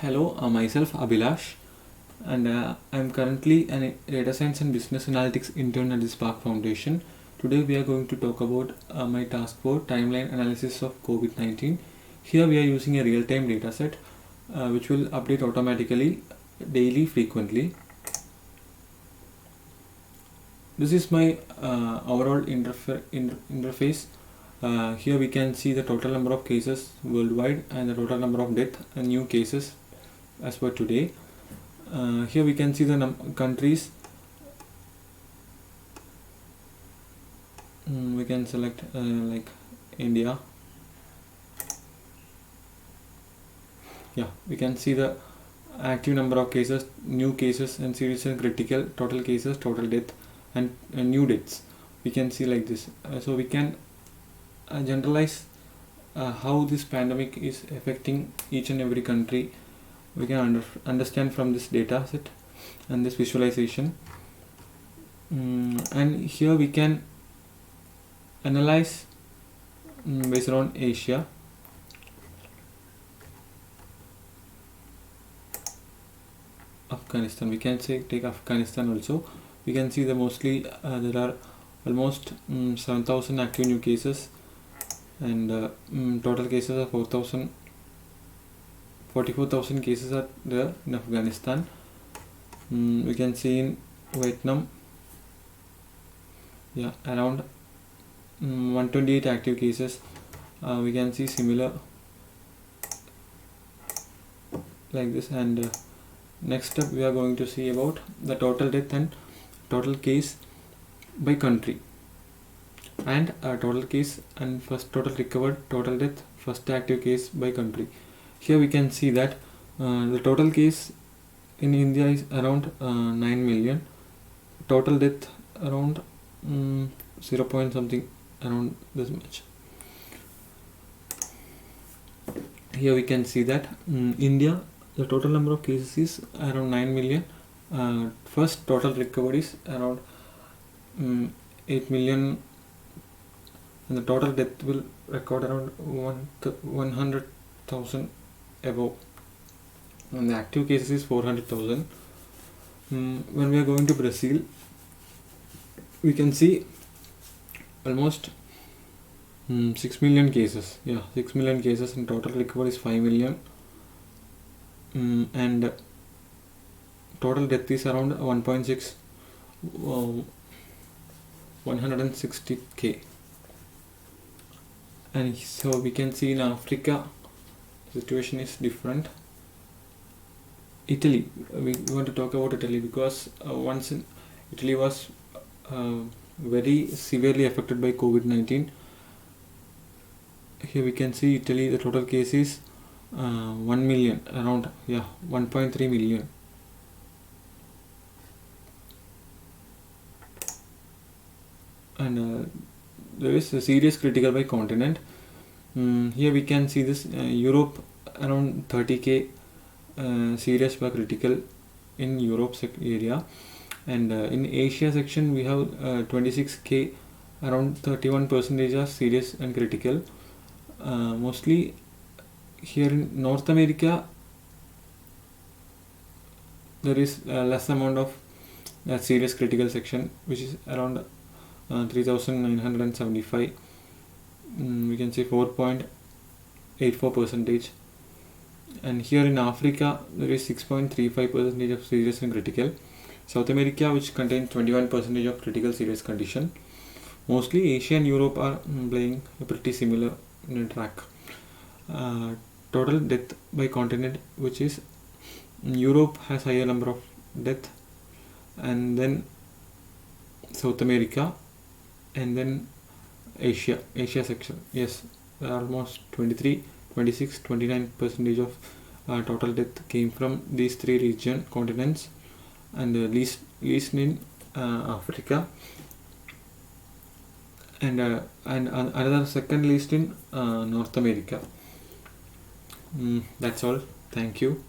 Hello, myself Abhilash, and I'm currently a data science and business analytics intern at the Spark Foundation. Today, we are going to talk about my task for timeline analysis of COVID 19. Here, we are using a real time dataset which will update automatically, daily, frequently. This is my overall interface. Here we can see the total number of cases worldwide and the total number of death and new cases as per today. Here we can see the countries. We can select like India. Yeah, we can see the active number of cases, new cases, and serious and critical, total cases, total death, and new deaths. We can see like this. So we can generalize how this pandemic is affecting each and every country. We can understand from this data set and this visualization. And here we can analyze based on Asia. Afghanistan, we can take Afghanistan also. We can see the mostly there are almost 7,000 active new cases, and total cases are 44,000 cases are there in Afghanistan. We can see in Vietnam, yeah, around 128 active cases. We can see similar like this. And next up, we are going to see about the total death and total case by country, and total case and first total recovered, total death, first active case by country. Here we can see that the total case in India is around 9 million, total death around 0 point something, around this much. Here we can see that India, the total number of cases is around 9 million. First total recovery is around 8 million, and the total death will record around 100,000 above, and the active cases is 400,000. When we are going to Brazil, we can see almost 6 million cases. Yeah, 6 million cases, and total recovery is 5 million. And total death is around 1.6, 160k. And so we can see in Africa, situation is different. Italy, we want to talk about Italy because once Italy was very severely affected by COVID-19. Here we can see Italy, the total case is 1 million, around 1.3 million. And there is a serious critical by continent. Here we can see this Europe, around 30k serious by critical in Europe area, and in Asia section we have 26k, around 31% are serious and critical. Mostly here in North America there is less amount of serious critical section, which is around 3,975. We can say 4.84%. And here in Africa there is 6.35% of serious and critical. South America, which contains 21% of critical serious condition. Mostly Asia and Europe are playing a pretty similar track. Total death by continent, which is Europe has higher number of death, and then South America, and then Asia section. Yes, almost 23, 26, 29% of total death came from these three continents, and least in Africa, and another second least in North America. That's all. Thank you.